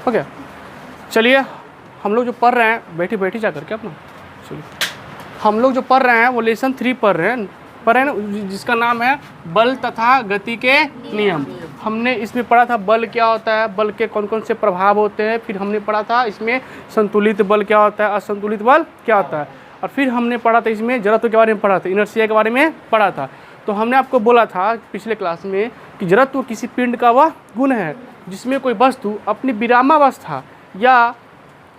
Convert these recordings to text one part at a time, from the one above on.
Okay, चलिए हम लोग जो पढ़ रहे हैं, बैठी बैठी जा करके अपना, चलिए हम लोग जो पढ़ रहे हैं वो लेसन 3 पढ़ रहे हैं ना, जिसका नाम है बल तथा गति के नियम। हमने इसमें पढ़ा था बल क्या होता है, बल के कौन कौन से प्रभाव होते हैं, फिर हमने पढ़ा था इसमें संतुलित बल क्या होता है, असंतुलित बल क्या होता है, और फिर हमने पढ़ा था इसमें जड़त्व के बारे में पढ़ा था, इनर्शिया के बारे में पढ़ा था। तो हमने आपको बोला था पिछले क्लास में कि जड़त्व किसी पिंड का वह गुण है जिसमें कोई वस्तु अपनी विरामावस्था या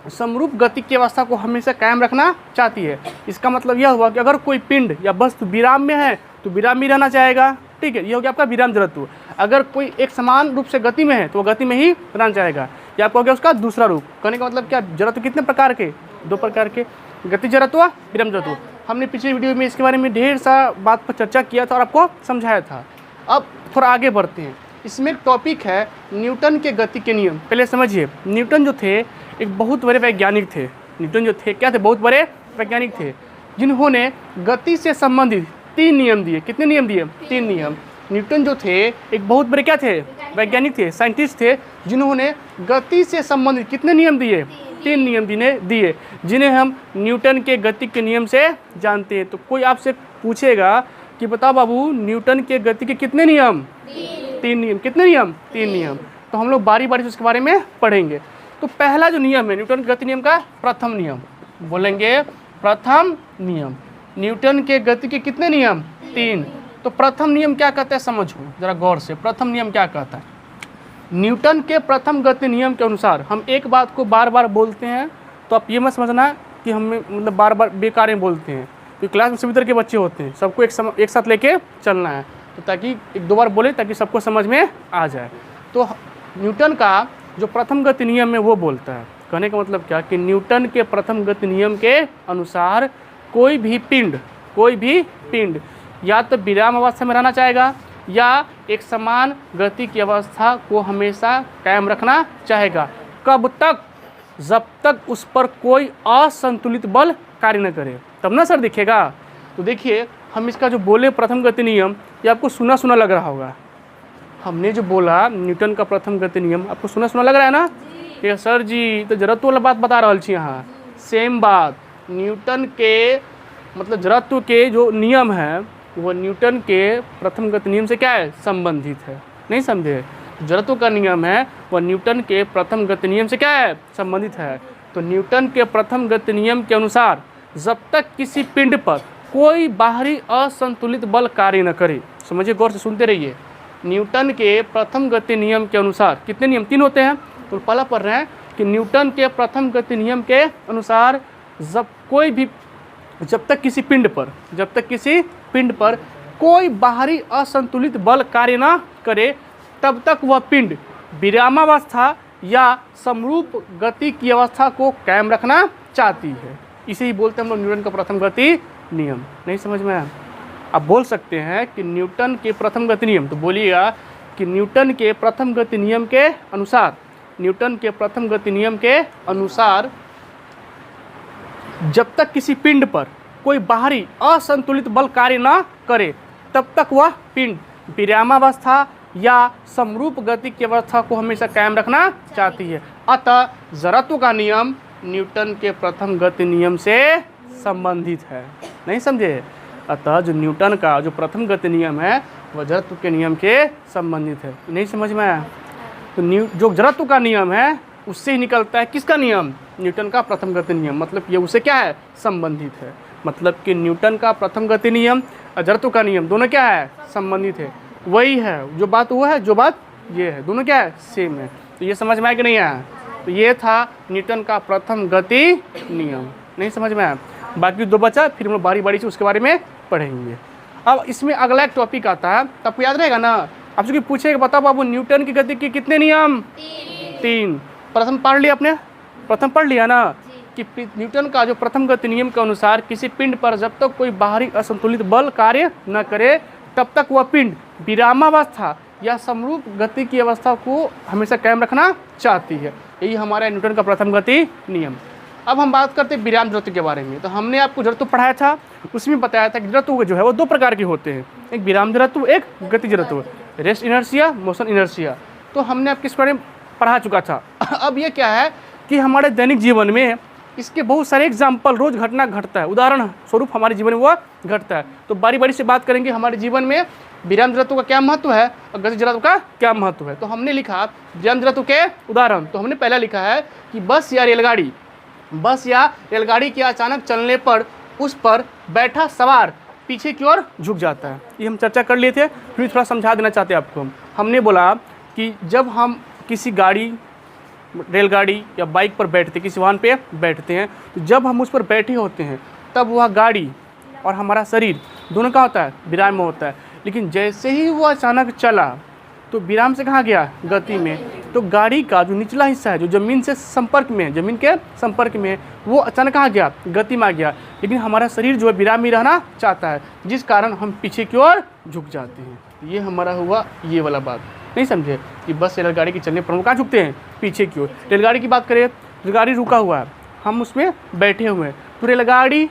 समरूप गति की अवस्था को हमेशा कायम रखना चाहती है। इसका मतलब यह हुआ कि अगर कोई पिंड या वस्तु विराम में है तो विराम में रहना चाहेगा, ठीक है, ये हो गया आपका विराम जड़त्व। अगर कोई एक समान रूप से गति में है तो वो गति में ही रहना चाहेगा, या आपको हो गया उसका दूसरा रूप। कहने का मतलब क्या, जड़त्व कितने प्रकार के, 2 प्रकार के, गति जड़त्व, विराम जड़त्व। हमने पिछले वीडियो में इसके बारे में ढेर सा बात पर चर्चा किया था और आपको समझाया था। अब थोड़ा आगे बढ़ते हैं, इसमें टॉपिक है न्यूटन के गति के नियम। पहले समझिए, न्यूटन जो थे एक बहुत बड़े वैज्ञानिक थे। न्यूटन जो थे क्या थे, बहुत बड़े वैज्ञानिक थे जिन्होंने गति से संबंधित 3 नियम दिए। कितने नियम दिए? 3 नियम। न्यूटन जो थे एक बहुत बड़े क्या थे, वैज्ञानिक थे, साइंटिस्ट थे, जिन्होंने गति से संबंधित कितने नियम दिए? 3 नियम दिए, जिन्हें हम न्यूटन के गति के नियम से जानते हैं। तो कोई आपसे पूछेगा कि बताओ बाबू न्यूटन के गति के कितने नियम? 3 नियम। कितने नियम? 3 नियम। तो हम लोग बारी बारी से उसके बारे में पढ़ेंगे। तो पहला जो नियम है न्यूटन के गति नियम का प्रथम नियम, बोलेंगे प्रथम नियम। न्यूटन के गति के कितने नियम? 3। तो प्रथम नियम क्या कहता है समझो जरा गौर से। प्रथम नियम क्या कहता है? न्यूटन के प्रथम गति नियम के अनुसार, हम एक बात को बार बार बोलते हैं तो आप ये मत समझना कि हम मतलब बार बार बेकार में बोलते हैं, क्योंकि क्लास में सभी तरह के बच्चे होते हैं, सबको एक साथ लेके चलना है, तो ताकि 1-2 बार बोले ताकि सबको समझ में आ जाए। तो न्यूटन का जो प्रथम गति नियम है वो बोलता है, कहने का मतलब क्या कि न्यूटन के प्रथम गति नियम के अनुसार कोई भी पिंड या तो विराम अवस्था में रहना चाहेगा या एक समान गति की अवस्था को हमेशा कायम रखना चाहेगा। कब तक? जब तक उस पर कोई असंतुलित बल कार्य न करे, तब ना सर दिखेगा। तो देखिए हम इसका जो बोले प्रथम गति नियम, ये आपको सुना सुना लग रहा होगा। हमने जो बोला न्यूटन का प्रथम गति नियम, आपको सुना सुना लग रहा है ना? ये सर जी तो जड़त्व वाला बात बता रहा छी यहाँ। सेम बात, न्यूटन के मतलब जड़त्व के जो नियम है वो न्यूटन के प्रथम गति नियम से क्या है? संबंधित है। नहीं समझे? जड़त्व का नियम है वह न्यूटन के प्रथम गति नियम से क्या है? संबंधित है। तो न्यूटन के प्रथम गति नियम के अनुसार जब तक किसी पिंड पर कोई बाहरी असंतुलित बल कार्य न करे, समझिए गौर से सुनते रहिए। न्यूटन के प्रथम गति नियम के अनुसार कितने नियम? 3 होते हैं। तो पहला पढ़ रहे हैं कि न्यूटन के प्रथम गति नियम के अनुसार जब तक किसी पिंड पर कोई बाहरी असंतुलित बल कार्य न करे, तब तक वह पिंड विरामावस्था या समरूप गति की अवस्था को कायम रखना चाहती है। इसे ही बोलते हैं हम लोग न्यूटन का प्रथम गति नियम। नहीं समझ में आया? आप बोल सकते हैं कि न्यूटन के प्रथम गति नियम, तो बोलिएगा कि न्यूटन के प्रथम गति नियम के अनुसार जब तक किसी पिंड पर कोई बाहरी असंतुलित बल कार्य न करे, तब तक वह पिंड विरामावस्था या समरूप गति की अवस्था को हमेशा कायम रखना चाहती है। अतः जड़त्व का नियम न्यूटन के प्रथम गति नियम से संबंधित है। नहीं समझे? अतः जो न्यूटन का जो प्रथम गति नियम है वह जड़त्व के नियम के संबंधित है। नहीं समझ में आया? तो जो जड़त्व का नियम है उससे ही निकलता है किसका नियम? न्यूटन का प्रथम गति नियम। मतलब ये उससे क्या है? संबंधित है। मतलब कि न्यूटन का प्रथम गति नियम और जड़त्व का नियम दोनों क्या है? संबंधित है। वही है जो बात वो है, जो बात ये है, दोनों क्या है? सेम है। तो ये समझ में आया कि नहीं आया? तो ये था न्यूटन का प्रथम गति नियम। नहीं समझ में आया? बाकी 2 बचा, फिर हम लोग बारी बारी से उसके बारे में पढ़ेंगे। अब इसमें अगला एक टॉपिक आता है, तो आपको याद रहेगा ना? आपसे कोई पूछेगा बताओ बाबू न्यूटन की गति के कितने नियम? 3। प्रथम पढ़ लिया आपने? प्रथम पढ़ लिया ना कि न्यूटन का जो प्रथम गति नियम के अनुसार किसी पिंड पर जब तक कोई बाहरी असंतुलित बल कार्य न करे, तब तक वह पिंड विरामावस्था या समरूप गति की अवस्था को हमेशा कायम रखना चाहती है। यही हमारा न्यूटन का प्रथम गति नियम। अब हम बात करते हैं विराम जड़त्व के बारे में। तो हमने आपको जड़त्व पढ़ाया था, उसमें बताया था कि जड़त्व जो है वो 2 प्रकार के होते हैं, एक विराम जड़त्व, एक गति जड़त्व, रेस्ट इनर्शिया, मोशन इनर्शिया। तो हमने आपके इस बारे में पढ़ा चुका था। अब ये क्या है कि हमारे दैनिक जीवन में इसके बहुत सारे एग्जाम्पल रोज घटना घटता है, उदाहरण स्वरूप हमारे जीवन में वो घटता है। तो बारी बारी से बात करेंगे हमारे जीवन में विराम जड़त्व का क्या महत्व है और गति जड़त्व का क्या महत्व है। तो हमने लिखा विराम जड़त्व के उदाहरण, तो हमने पहला लिखा है कि बस या रेलगाड़ी के अचानक चलने पर उस पर बैठा सवार पीछे की ओर झुक जाता है। ये हम चर्चा कर लिए थे, फिर थोड़ा समझा देना चाहते हैं आपको। हमने बोला कि जब हम किसी गाड़ी, रेलगाड़ी या बाइक पर बैठते, किसी वाहन पे बैठते हैं, तो जब हम उस पर बैठे होते हैं तब वह गाड़ी और हमारा शरीर दोनों का होता है, विराम में होता है। लेकिन जैसे ही वो अचानक चला तो विराम से कहाँ गया, गति में। तो गाड़ी का जो निचला हिस्सा है, जो ज़मीन से संपर्क में है, ज़मीन के संपर्क में है, वो अचानक कहाँ गया, गति में आ गया। लेकिन हमारा शरीर जो है विराम में रहना चाहता है, जिस कारण हम पीछे की ओर झुक जाते हैं। ये हमारा हुआ ये वाला बात, नहीं समझे कि बस रेलगाड़ी के चलने पर हम कहाँ झुकते हैं, पीछे की ओर। रेलगाड़ी की बात करें, रेलगाड़ी रुका हुआ है, हम उसमें बैठे हुए हैं, तो रेलगाड़ी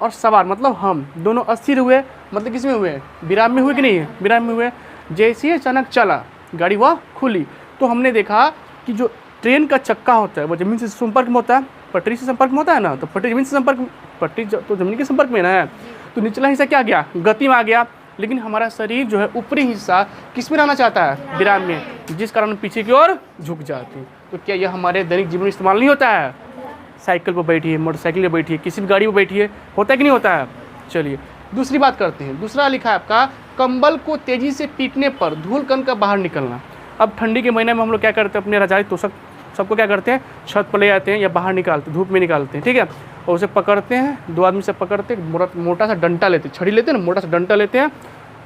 और सवार मतलब हम दोनों अस्थिर हुए, मतलब किस में हुए, विराम में हुए कि नहीं है, विराम में हुए। जैसे ही अचानक चला गाड़ी, वह खुली, तो हमने देखा कि जो ट्रेन का चक्का होता है वो ज़मीन से संपर्क में होता है, पटरी से संपर्क में होता है ना, तो पटरी ज़मीन से संपर्क, पटरी तो ज़मीन के संपर्क में ना है, तो निचला हिस्सा क्या गया, गति में आ गया। लेकिन हमारा शरीर जो है ऊपरी हिस्सा किस में रहना चाहता है, विराम में, जिस कारण हम पीछे की ओर झुक जाते हैं। तो क्या यह हमारे दैनिक जीवन में इस्तेमाल नहीं होता है? साइकिल पर बैठिए, मोटरसाइकिल पर बैठिए, किसी भी गाड़ी पर बैठिए, होता है कि नहीं होता है। चलिए दूसरी बात करते हैं। दूसरा लिखा है आपका, कंबल को तेज़ी से पीटने पर धूल कण का बाहर निकलना। अब ठंडी के महीने में हम लोग क्या करते हैं, अपने रजाई तोशक सबको क्या करते हैं, छत पर ले जाते हैं या बाहर निकालते हैं, धूप में निकालते हैं, ठीक है। और उसे पकड़ते हैं, दो आदमी से पकड़ते हैं, मोटा सा डंटा लेते हैं, छड़ी लेते हैं ना, मोटा सा डंटा लेते हैं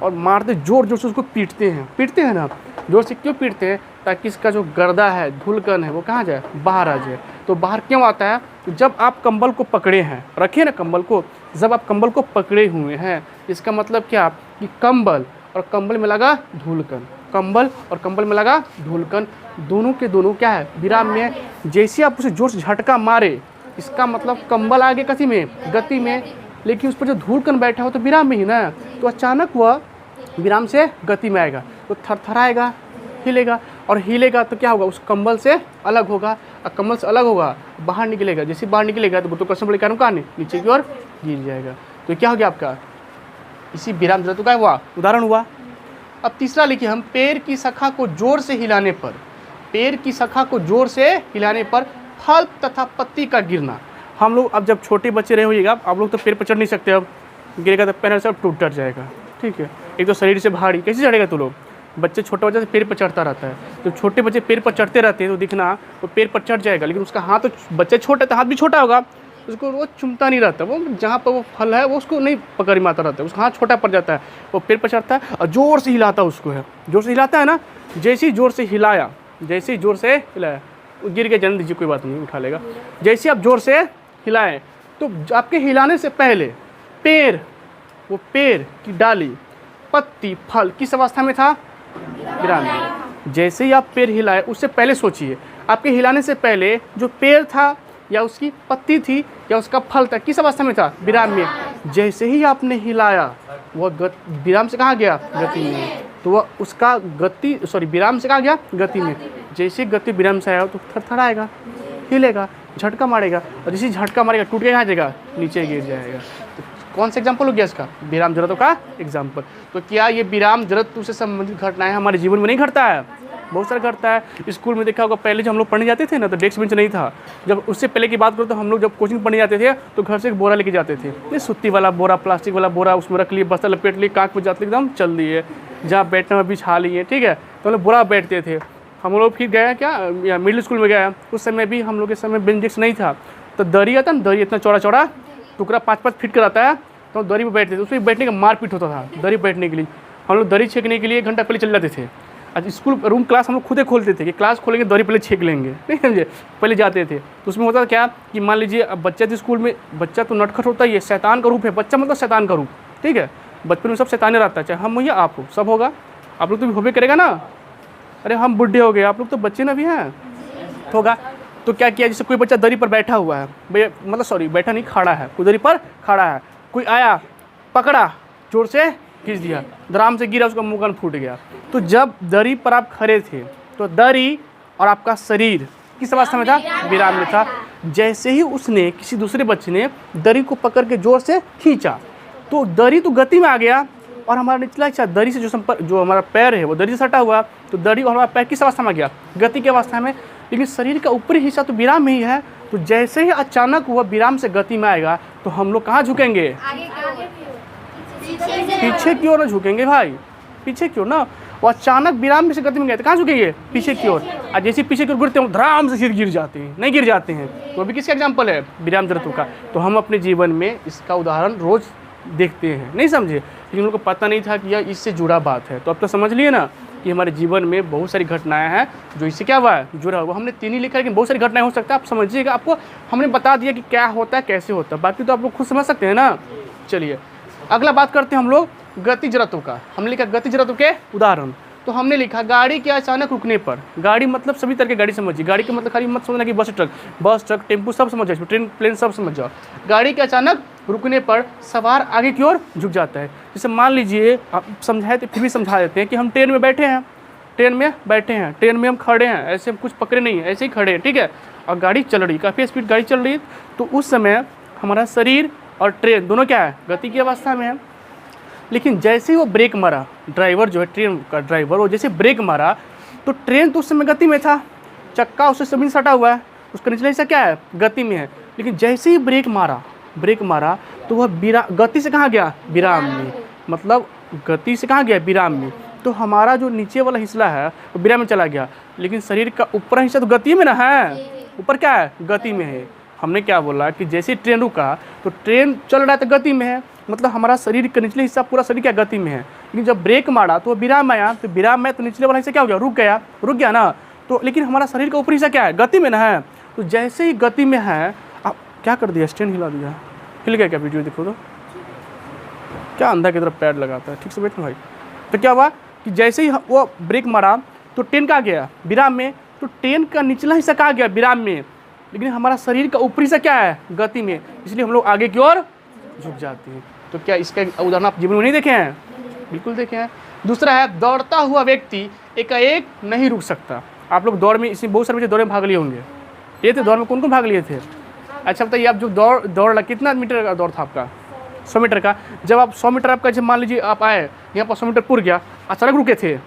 और मारते, जोर जोर से उसको पीटते हैं ना। जोर से क्यों पीटते हैं, ताकि इसका जो गर्दा है, धूलकण है, वो कहाँ जाए, बाहर आ जाए। तो बाहर क्यों आता है, जब आप कंबल को पकड़े हैं, रखिए ना कंबल को, जब आप कंबल को पकड़े हुए हैं, इसका मतलब क्या कि कंबल और कंबल में लगा धूलकण, कंबल और कंबल में लगा धूलकण, दोनों के दोनों क्या है, विराम में है। जैसे आप उसे जोर से झटका मारे, इसका मतलब कंबल आगे कथी में, गति में, लेकिन उस पर जो धूलकण बैठा हो तो विराम में ही ना। तो अचानक वह विराम से गति में आएगा, तो थरथराएगा, हिलेगा, और हिलेगा तो क्या होगा, उस कंबल से अलग होगा, और कंबल से अलग होगा, बाहर निकलेगा। जैसे बाहर निकलेगा तो गुरुत्वाकर्षण बल के कारण कहाँ नीचे की ओर गिर जाएगा। तो क्या हो गया आपका, इसी विराम जड़त्व का हुआ उदाहरण हुआ। अब तीसरा लिखिए हम, पैर की शाखा को जोर से हिलाने पर, पैर की शाखा को जोर से हिलाने पर फल तथा पत्ती का गिरना। हम लोग अब जब छोटे बच्चे रहे होइएगा, आप लोग तो पैर पर चढ़ नहीं सकते, अब गिरेगा तो पैर सब टूट जाएगा, ठीक है। एक तो शरीर से भारी, कैसे चढ़ेगा तो लोग, बच्चे छोटे बच्चे से पेड़ पर चढ़ता रहता है, तो छोटे बच्चे पेड़ पर चढ़ते रहते हैं तो दिखना वो पेड़ पर चढ़ जाएगा, लेकिन उसका हाथ, तो बच्चे छोटे तो हाथ भी छोटा होगा, उसको वो चुमता नहीं रहता, वो जहाँ पर वो फल है वो उसको नहीं पकड़ मारता रहता है, उसका हाथ छोटा पड़ जाता है, वो पेड़ पर चढ़ता है और जोर से हिलाता है उसको, है जोर से हिलाता है ना। जैसे ही जोर से हिलाया, जैसे ही जोर से हिलाया, वो गिर के जन्म दीजिए, कोई बात नहीं, उठा लेगा। जैसे आप जोर से हिलाएं तो आपके हिलाने से पहले पेड़, वो पेड़ की डाली, पत्ती, फल किस अवस्था में था, विराम में। जैसे ही आप पेड़ हिलाए, उससे पहले सोचिए, आपके हिलाने से पहले जो पेड़ था या उसकी पत्ती थी या उसका फल था, किस अवस्था में था, विराम में। जैसे ही आपने हिलाया, वह विराम से कहाँ गया, गति में। तो वह उसका गति, सॉरी, विराम से कहाँ गया, गति में। जैसे गति विराम से आया तो थरथराएगा, हिलेगा, झटका मारेगा, और जैसे झटका मारेगा टूट के कहाँ जाएगा, नीचे गिर जाएगा। तो कौन सा एग्जाम्पल हो गया इसका, विराम जड़त्व का एग्जाम्पल। तो क्या ये विराम जड़त्व से संबंधित घटनाएं हमारे जीवन में नहीं घटता है, बहुत सारा घटता है। स्कूल में देखा होगा, पहले जब हम लोग पढ़ने जाते थे ना, तो डेस्क बेंच नहीं था। जब उससे पहले की बात करो तो हम लोग जब कोचिंग पढ़ने जाते थे तो घर से एक बोरा लेके जाते थे, ये सुत्ती वाला बोरा, प्लास्टिक वाला बोरा, उसमें रख लिए, बस्ता लपेट लिए, कांख पे जाते एकदम चल दिए, जहाँ बैठने में बिछा लिए, ठीक है। तो हम लोग बोरा बैठते थे। हम लोग फिर गए क्या, या मिडिल स्कूल में गया, उस समय भी हम लोग के समय बेंच डेस्क नहीं था, तो दरी आता ना, दरी इतना चौड़ा चौड़ा टुकड़ा 5-5 फीट का रहता है, तो दरी पर बैठते थे। उसमें बैठने का मारपीट होता था, दरी बैठने के लिए हम लोग दरी छेकने के लिए 1 घंटा पहले चले जाते थे। आज स्कूल रूम क्लास हम लोग खुद ही खोलते थे कि क्लास खोलेंगे, दरी पहले छेक लेंगे, नहीं समझे, पहले जाते थे। तो उसमें होता था क्या कि मान लीजिए अब बच्चा थी स्कूल में, बच्चा तो नटखट होता ही है, शैतान का रूप है बच्चा, मतलब शैतान का रूप, ठीक है। बचपन में सब शैतान रहता है, चाहे हम हो या आप हो, सब होगा। आप लोग तो भी होबे करेगा ना, अरे हम बुढ़े हो गए, आप लोग तो बच्चे ना भी हैं, होगा। तो क्या किया, जैसे कोई बच्चा दरी पर बैठा हुआ है, भैया मतलब सॉरी बैठा नहीं, खड़ा है, कोई दरी पर खड़ा है, कोई आया, पकड़ा, जोर से खींच दिया, धड़ाम से गिरा, उसका मुंह कान फूट गया। तो जब दरी पर आप खड़े थे तो दरी और आपका शरीर किस अवस्था में था? विराम में था। जैसे ही उसने किसी दूसरे बच्चे ने दरी को पकड़ के जोर से खींचा तो दरी तो गति में आ गया और हमारा निचला हिस्सा दरी से जो हमारा पैर है वो दरी से सटा हुआ, तो दरी और हमारा पैर किस अवस्था में आ गया? गति की अवस्था में। लेकिन शरीर का ऊपरी हिस्सा तो विराम में ही है, तो जैसे ही अचानक वह विराम से गति में आएगा तो हम लोग कहाँ झुकेंगे? पीछे की ओर झुकेंगे भाई, पीछे की ओर ना। वो अचानक विराम में से गति में गए तो कहाँ झुकेंगे? पीछे की ओर। और जैसे पीछे की ओर गिरते हैं धड़ाम से सिर गिर जाते हैं, नहीं गिर जाते हैं। तो अभी किसका एग्जाम्पल है? विराम जड़त्व का। तो हम अपने जीवन में इसका उदाहरण रोज देखते हैं, नहीं समझे? लेकिन उनको पता नहीं था कि यह इससे जुड़ा बात है। तो अब तो समझ लिए ना कि हमारे जीवन में बहुत सारी घटनाएं हैं जो इससे क्या हुआ है? जुड़ा हुआ। हमने 3 ही लिखा है, लेकिन बहुत सारी घटनाएं हो सकता है। आप समझिएगा, आपको हमने बता दिया कि क्या होता है, कैसे होता है, बाकी तो आप लोग खुद समझ सकते हैं ना। चलिए अगला बात करते हैं हम लोग गति जड़त्व का। हमने लिखा गति जड़त्व के उदाहरण। तो हमने लिखा गाड़ी के अचानक रुकने पर। गाड़ी मतलब सभी तरह की गाड़ी समझिए। गाड़ी का मतलब खाली मत समझना कि बस ट्रक टेम्पू सब समझ जाओ, ट्रेन प्लेन सब समझ जाओ। गाड़ी के अचानक रुकने पर सवार आगे की ओर झुक जाता है। जैसे मान लीजिए, आप समझाए तो फिर भी समझा देते हैं कि हम ट्रेन में बैठे हैं, ट्रेन में हम खड़े हैं, ऐसे हम कुछ पकड़े नहीं है, ऐसे ही खड़े हैं, ठीक है। और गाड़ी चल रही, काफ़ी स्पीड गाड़ी चल रही है। तो उस समय हमारा शरीर और ट्रेन दोनों क्या है? गति की अवस्था में है। लेकिन जैसे ही वो ब्रेक मारा, ड्राइवर जो है ट्रेन का ड्राइवर, वो जैसे ब्रेक मारा तो ट्रेन तो उस समय गति में था, चक्का उससे जमीन सटा हुआ है, उसका निचला हिस्सा क्या है? गति में है। लेकिन जैसे ही ब्रेक मारा तो वह गति से कहाँ गया? विराम में। मतलब गति से कहाँ गया? विराम में। तो हमारा जो नीचे वाला हिस्सा है वो विराम में चला गया, लेकिन शरीर का ऊपर हिस्सा तो गति में ना है। ऊपर क्या है? गति में है। हमने क्या बोला कि जैसे ट्रेन रुका तो ट्रेन चल रहा है तो गति में है, मतलब हमारा शरीर का निचले हिस्सा पूरा शरीर क्या? गति में है। लेकिन जब ब्रेक मारा तो विराम आया, तो विराम में तो निचले वाला हिस्सा क्या हो गया? रुक गया ना। तो लेकिन हमारा शरीर का ऊपरी हिस्सा क्या है? गति में ना है। तो जैसे ही गति में है, आप क्या कर दिया? स्टैंड हिला दिया। हिल गया क्या? वीडियो देखो तो क्या अंधा की तरफ पैर लगाता है। ठीक से बैठना भाई। तो क्या हुआ कि जैसे ही वो ब्रेक मारा तो ट्रेन कहाँ गया? विराम में। तो ट्रेन का निचला हिस्सा कहाँ गया? विराम में। लेकिन हमारा शरीर का ऊपरी हिस्सा क्या है? गति में। इसलिए हम लोग आगे की ओर झुक जाते हैं। तो क्या इसका उदाहरण आप जीवन में नहीं देखे हैं? बिल्कुल देखे हैं। दूसरा है दौड़ता हुआ व्यक्ति एकाएक नहीं रुक सकता। आप लोग दौड़ में, इसमें बहुत सारे बच्चे दौड़ में भाग लिए होंगे। ये थे दौड़ में कौन भाग लिए थे? अच्छा बताइए, आप जो दौड़ कितना मीटर का दौड़ था आपका? 100 मीटर का। जब आप 100 मीटर आपका, जब मान लीजिए आप आए यहाँ पर 100 मीटर पूर गया, अचानक रुके थे?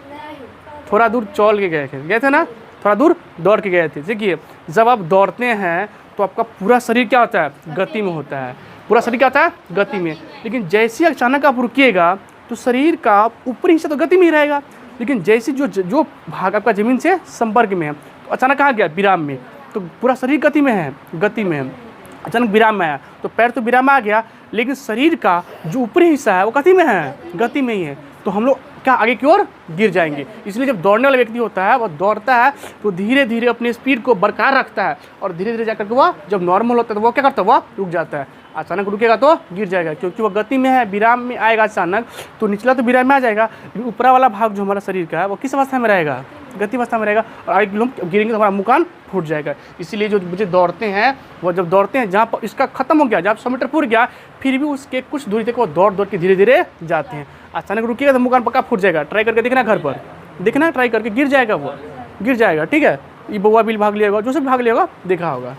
थोड़ा दूर चल के गए थे ना, थोड़ा दूर दौड़ के गए थे। देखिए जब आप दौड़ते हैं तो आपका पूरा शरीर क्या होता है? गति में होता है। पूरा शरीर क्या होता है? गति में। लेकिन जैसे अचानक आप रुकिएगा तो शरीर का ऊपरी हिस्सा तो गति में ही रहेगा, लेकिन जैसे जो भाग आपका ज़मीन से संपर्क में है तो अचानक कहाँ गया? विराम में। तो पूरा शरीर गति में है, अचानक विराम में आया तो पैर तो विराम में आ गया, लेकिन शरीर का जो ऊपरी हिस्सा है वो गति में है, गति में ही है। तो हम लोग क्या आगे की ओर गिर जाएंगे। इसलिए जब दौड़ने वाला व्यक्ति होता है, वह दौड़ता है तो धीरे धीरे अपनी स्पीड को बरकरार रखता है, और धीरे धीरे जाकर के वह जब नॉर्मल होता है तो वो क्या करता है? वह रुक जाता है। अचानक रुकेगा तो गिर जाएगा, क्योंकि वह गति में है। विराम में आएगा अचानक तो निचला तो विराम में आ जाएगा, लेकिन ऊपरा वाला भाग जो हमारा शरीर का है वो किस अवस्था में रहेगा? गति अवस्था में रहेगा। और आगे हम गिरेंगे तो हमारा मुँह कान फूट जाएगा। इसीलिए जो बच्चे दौड़ते हैं वो जब दौड़ते हैं, जहाँ पर इसका खत्म हो गया, जहाँ 100 मीटर पूर गया, फिर भी उसके कुछ दूरी तक वो दौड़ के धीरे धीरे जाते हैं। अचानक रुकिएगा तो मुँह कान पक्का फूट जाएगा। ट्राई करके देखना, घर पर देखना, ट्राई करके गिर जाएगा, वो गिर जाएगा। ठीक है, ये बउआ बिल भाग लिया होगा, जो सब भाग लिया होगा, देखा होगा।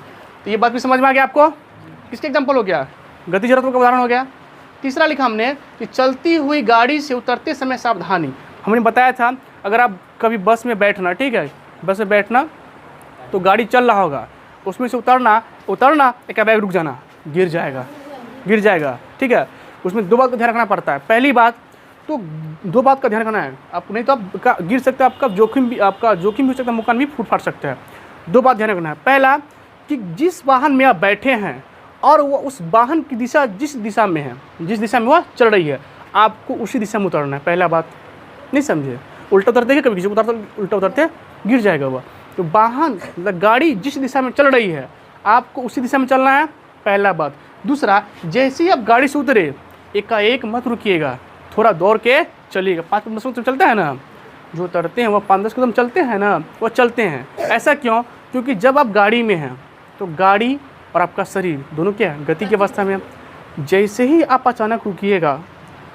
तो ये बात भी समझ में आ गया आपको? किसका एग्जाम्पल हो गया? गति जड़त्व का उदाहरण हो गया। तीसरा लिखा हमने कि चलती हुई गाड़ी से उतरते समय सावधानी। हमने बताया था अगर आप कभी बस में बैठना, ठीक है, बस में बैठना तो गाड़ी चल रहा होगा, उसमें से उतरना एक बैग रुक जाना, गिर जाएगा। ठीक है, उसमें 2 बात का ध्यान रखना पड़ता है। पहली बात तो 2 बात का ध्यान रखना है आप, नहीं तो आप गिर सकते हैं, आपका जोखिम भी हो सकता है, मुकान भी फूट सकता है। 2 बात ध्यान रखना है। पहला कि जिस वाहन में आप बैठे हैं और वो उस वाहन की दिशा जिस दिशा में है, जिस दिशा में वह चल रही है, आपको उसी दिशा में उतरना है। पहला बात, नहीं समझे? उल्टा उतरते हैं, कभी किसी को उल्टा उतरते गिर जाएगा वह। तो वाहन मतलब गाड़ी जिस दिशा में चल रही है आपको उसी दिशा में चलना है, पहला बात। दूसरा, जैसे ही आप गाड़ी से उतरे एकाएक मत रुकिएगा, थोड़ा दौड़ के चलिएगा। 5-10 कदम चलता है ना, जो उतरते हैं वह 5-10 कदम चलते हैं ना, वो चलते हैं। ऐसा क्यों? क्योंकि जब आप गाड़ी में हैं तो गाड़ी और आपका शरीर दोनों क्या है? गति की अवस्था में। जैसे ही आप अचानक रुकिएगा,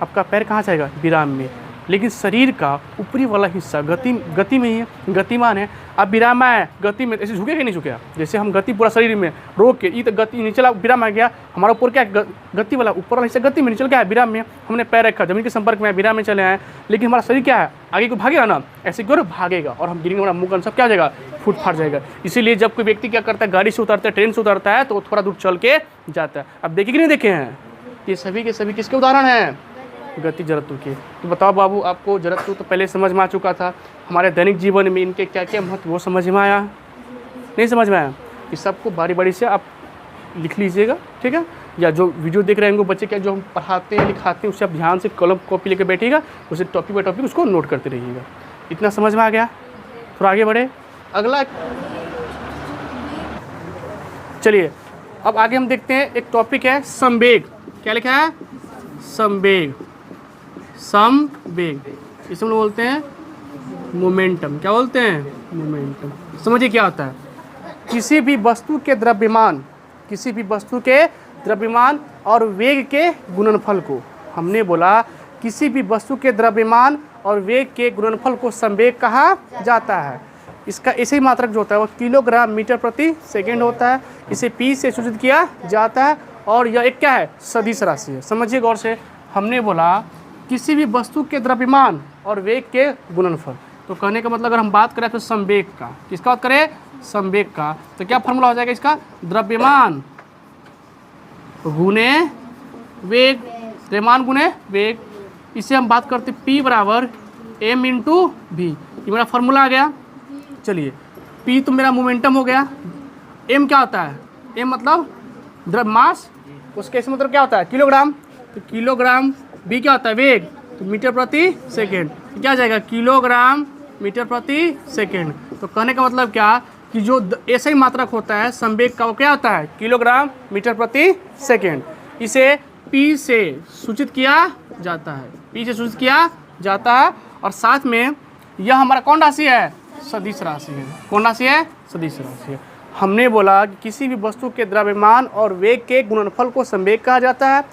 आपका पैर कहाँ जाएगा? विराम में। लेकिन शरीर का ऊपरी वाला हिस्सा गति में ही है, गतिमान है। अब विराम है गति में, ऐसे झुकेगा नहीं झुकेगा, जैसे हम गति पूरा शरीर में रोक के, ये तो गति निचला विराम आ गया, हमारा ऊपर क्या गति वाला ऊपर वाला हिस्सा गति में, निचल क्या है विराम में, हमने पैर रखा जमीन के संपर्क में विराम में चले आए, लेकिन हमारा शरीर क्या है आगे को भागेगा ना, ऐसे क्यों भागेगा और हम गिरेंगे, हमारा मुंह सब क्या हो जाएगा, फूट फाट जाएगा। इसीलिए जब कोई व्यक्ति क्या करता है, गाड़ी से उतरता है, ट्रेन से उतरता है, तो थोड़ा दूर चल के जाता है। अब देखे कि नहीं देखे हैं, ये सभी के सभी किसके उदाहरण हैं, गति जड़त्व के। तो बताओ बाबू, आपको जड़त्व तो पहले समझ में आ चुका था, हमारे दैनिक जीवन में इनके क्या क्या महत्व वो समझ में आया, नहीं समझ में आया? इस सबको बारी बारी से आप लिख लीजिएगा, ठीक है? या जो वीडियो देख रहे हैं उनको बच्चे क्या जो हम पढ़ाते हैं लिखाते हैं उससे आप ध्यान से कलम कॉपी लेकर बैठिएगा, उसे टॉपिक बाय टॉपिक उसको नोट करते रहिएगा। इतना समझ में आ गया? थोड़ा आगे बढ़े, अगला चलिए अब आगे हम देखते हैं, एक टॉपिक है संवेग। क्या लिखा है? संवेग। संवेग इसे हम लोग बोलते हैं मोमेंटम। क्या बोलते हैं? मोमेंटम। समझिए क्या होता है, किसी भी वस्तु के द्रव्यमान, किसी भी वस्तु के द्रव्यमान और वेग के गुणनफल को, हमने बोला किसी भी वस्तु के द्रव्यमान और वेग के गुणनफल को संवेग कहा जाता है। इसका ऐसे ही मात्रक जो होता है वो किलोग्राम मीटर प्रति सेकेंड होता है। इसे पी से सूचित किया जाता है और यह एक क्या है, सदिश राशि है। समझिए गौर से, हमने बोला किसी भी वस्तु के द्रव्यमान और वेग के गुणनफल, तो कहने का मतलब अगर हम बात करें तो संवेग का, किसका बात करें? संवेग का। तो क्या फॉर्मूला हो जाएगा इसका? द्रव्यमान गुणे वेग, द्रव्यमान गुणे वेग। इसे हम बात करते P बराबर m इंटू भी, ये मेरा फॉर्मूला आ गया। चलिए P तो मेरा मोमेंटम हो गया, m क्या होता है? m मतलब द्रव्य मास, उसके इस मतलब क्या होता है? किलोग्राम। तो किलोग्राम, v क्या होता है? वेग, तो मीटर प्रति सेकेंड, क्या आ जाएगा? किलोग्राम मीटर प्रति सेकेंड। तो कहने का मतलब क्या कि जो ऐसा ही मात्रक होता है संवेग का, वो क्या होता है? किलोग्राम मीटर प्रति सेकेंड। इसे P से सूचित किया जाता है, P से सूचित किया जाता है। और साथ में यह हमारा कौन राशि है? सदिश राशि है। कौन राशि है? सदिश राशि है। हमने बोला कि किसी भी वस्तु के द्रव्यमान और वेग के गुणनफल को संवेग कहा जाता है।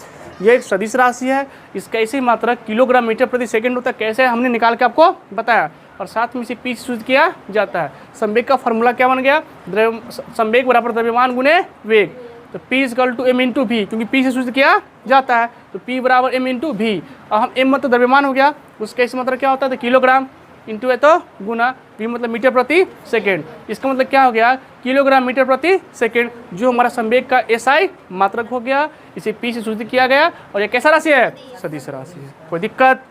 यह एक सदिश राशि है, इसका ऐसी मात्रक किलोग्राम मीटर प्रति सेकंड होता है। कैसे हमने निकाल के आपको बताया, और साथ में इसे P से सूचित किया जाता है। संवेग का फॉर्मूला क्या बन गया? संवेग बराबर द्रव्यमान गुणे वेग। तो P equal to m into भी, क्योंकि P से सूचित किया जाता है, तो P बराबर m इंटू भी। और हम m मतलब द्रव्यमान हो गया, उसका इस मतलब क्या होता है? तो किलोग्राम इंटू है तो गुना, v मतलब मीटर प्रति सेकेंड। इसका मतलब क्या हो गया? किलोग्राम मीटर प्रति सेकेंड, जो हमारा संवेग का SI मात्रक हो गया। इसे P से सूचित किया गया और यह कैसा राशि है? सदिश राशि है। कोई दिक्कत?